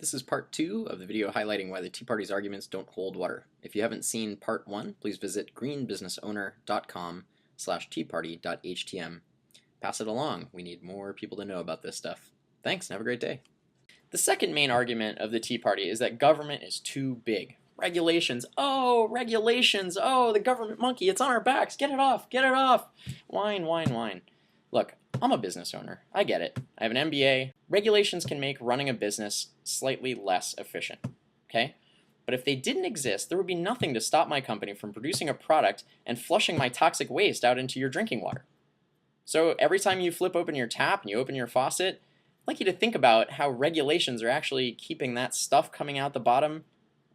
This is part 2 of the video highlighting why the Tea Party's arguments don't hold water. If you haven't seen part 1, please visit greenbusinessowner.com/teaparty.htm. Pass it along. We need more people to know about this stuff. Thanks, and have a great day. The second main argument of the Tea Party is that government is too big. Regulations, oh, the government monkey, it's on our backs, get it off, whine, whine, whine. Look, I'm a business owner, I get it, I have an MBA, regulations can make running a business slightly less efficient, okay? But if they didn't exist, there would be nothing to stop my company from producing a product and flushing my toxic waste out into your drinking water. So every time you flip open your tap and you open your faucet, I'd like you to think about how regulations are actually keeping that stuff coming out the bottom,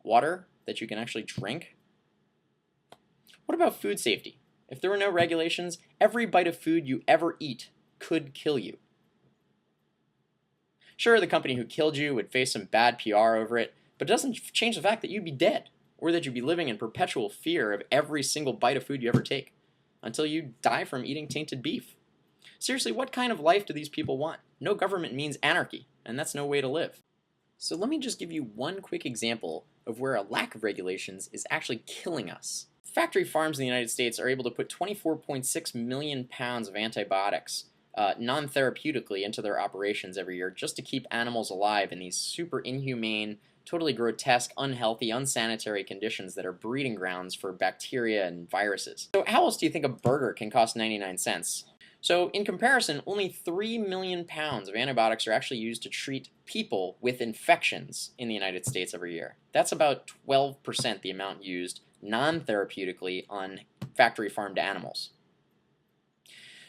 water, that you can actually drink. What about food safety? If there were no regulations, every bite of food you ever eat could kill you. Sure, the company who killed you would face some bad PR over it, but it doesn't change the fact that you'd be dead, or that you'd be living in perpetual fear of every single bite of food you ever take, until you die from eating tainted beef. Seriously, what kind of life do these people want? No government means anarchy, and that's no way to live. So let me just give you one quick example of where a lack of regulations is actually killing us. Factory farms in the United States are able to put 24.6 million pounds of antibiotics non-therapeutically into their operations every year just to keep animals alive in these super inhumane, totally grotesque, unhealthy, unsanitary conditions that are breeding grounds for bacteria and viruses. So how else do you think a burger can cost 99 cents? So in comparison, only 3 million pounds of antibiotics are actually used to treat people with infections in the United States every year. That's about 12% the amount used non-therapeutically on factory farmed animals.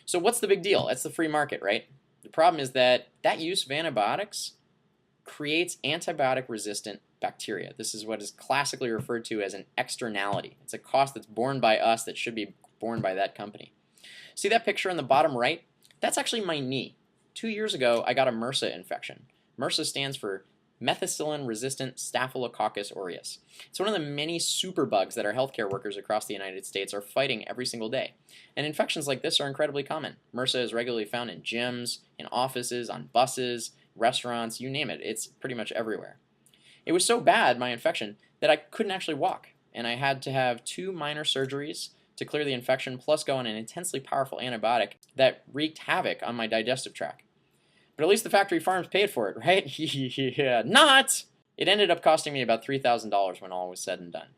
So what's the big deal? That's the free market, right? The problem is that use of antibiotics creates antibiotic-resistant bacteria. This is what is classically referred to as an externality. It's a cost that's borne by us that should be borne by that company. See that picture on the bottom right? That's actually my knee. 2 years ago, I got a MRSA infection. MRSA stands for methicillin-resistant Staphylococcus aureus. It's one of the many superbugs that our healthcare workers across the United States are fighting every single day. And infections like this are incredibly common. MRSA is regularly found in gyms, in offices, on buses, restaurants, you name it. It's pretty much everywhere. It was so bad, my infection, that I couldn't actually walk. And I had to have 2 minor surgeries to clear the infection, plus go on an intensely powerful antibiotic that wreaked havoc on my digestive tract. But at least the factory farms paid for it, right? Yeah, not! It ended up costing me about $3,000 when all was said and done.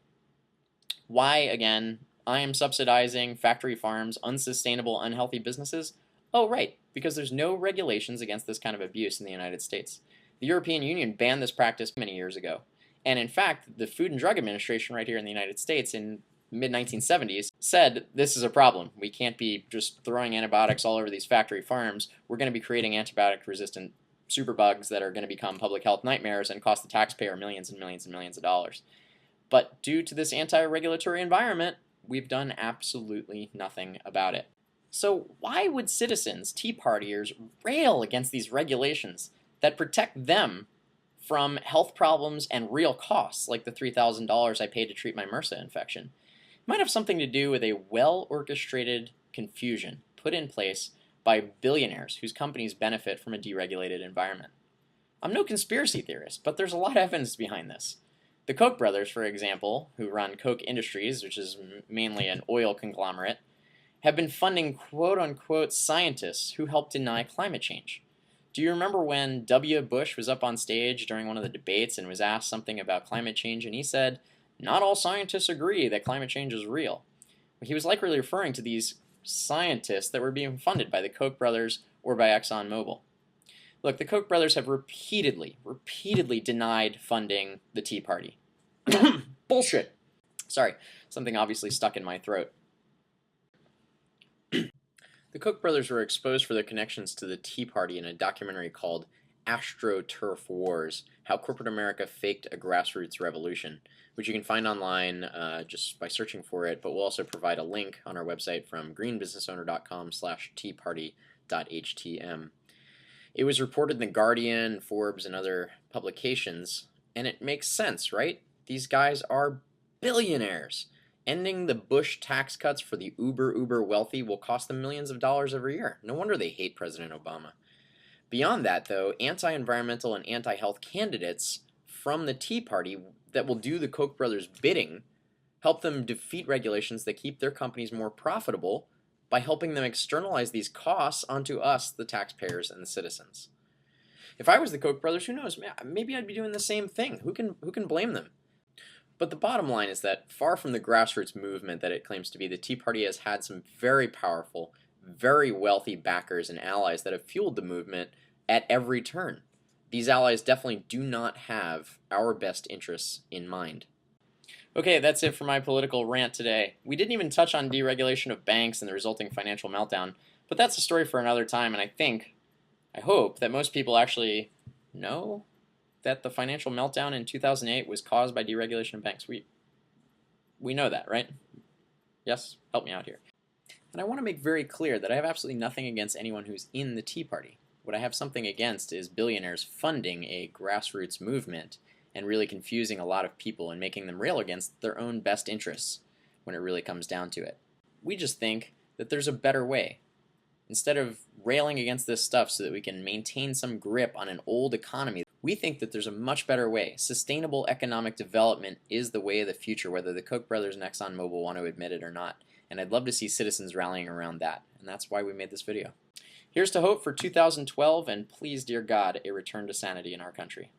Why, again, I am subsidizing factory farms, unsustainable, unhealthy businesses? Oh, right, because there's no regulations against this kind of abuse in the United States. The European Union banned this practice many years ago. And in fact, the Food and Drug Administration right here in the United States in mid-1970s said this is a problem. We can't be just throwing antibiotics all over these factory farms. We're going to be creating antibiotic-resistant superbugs that are going to become public health nightmares and cost the taxpayer millions and millions and millions of dollars. But due to this anti-regulatory environment, we've done absolutely nothing about it. So why would citizens, Tea Partiers, rail against these regulations that protect them from health problems and real costs like the $3,000 I paid to treat my MRSA infection? Might have something to do with a well-orchestrated confusion put in place by billionaires whose companies benefit from a deregulated environment. I'm no conspiracy theorist, but there's a lot of evidence behind this. The Koch brothers, for example, who run Koch Industries, which is mainly an oil conglomerate, have been funding quote-unquote scientists who help deny climate change. Do you remember when W. Bush was up on stage during one of the debates and was asked something about climate change, and he said, "Not all scientists agree that climate change is real"? He was likely referring to these scientists that were being funded by the Koch brothers or by ExxonMobil. Look, the Koch brothers have repeatedly denied funding the Tea Party. Bullshit! Sorry, something obviously stuck in my throat. The Koch brothers were exposed for their connections to the Tea Party in a documentary called AstroTurf Wars, How Corporate America Faked a Grassroots Revolution, which you can find online just by searching for it, but we'll also provide a link on our website from greenbusinessowner.com/teaparty.htm. It was reported in The Guardian, Forbes, and other publications, and it makes sense, right? These guys are billionaires. Ending the Bush tax cuts for the uber wealthy will cost them millions of dollars every year. No wonder they hate President Obama. Beyond that, though, anti-environmental and anti-health candidates from the Tea Party that will do the Koch brothers' bidding, help them defeat regulations that keep their companies more profitable by helping them externalize these costs onto us, the taxpayers and the citizens. If I was the Koch brothers, who knows, maybe I'd be doing the same thing. Who can blame them? But the bottom line is that far from the grassroots movement that it claims to be, the Tea Party has had some very powerful, very wealthy backers and allies that have fueled the movement at every turn. These allies definitely do not have our best interests in mind. Okay, that's it for my political rant today. We didn't even touch on deregulation of banks and the resulting financial meltdown, but that's a story for another time, and I hope that most people actually know that the financial meltdown in 2008 was caused by deregulation of banks. We know that, right? Yes? Help me out here. And I want to make very clear that I have absolutely nothing against anyone who's in the Tea Party. What I have something against is billionaires funding a grassroots movement and really confusing a lot of people and making them rail against their own best interests when it really comes down to it. We just think that there's a better way. Instead of railing against this stuff so that we can maintain some grip on an old economy, we think that there's a much better way. Sustainable economic development is the way of the future, whether the Koch brothers and ExxonMobil want to admit it or not. And I'd love to see citizens rallying around that. And that's why we made this video. Here's to hope for 2012, and please, dear God, a return to sanity in our country.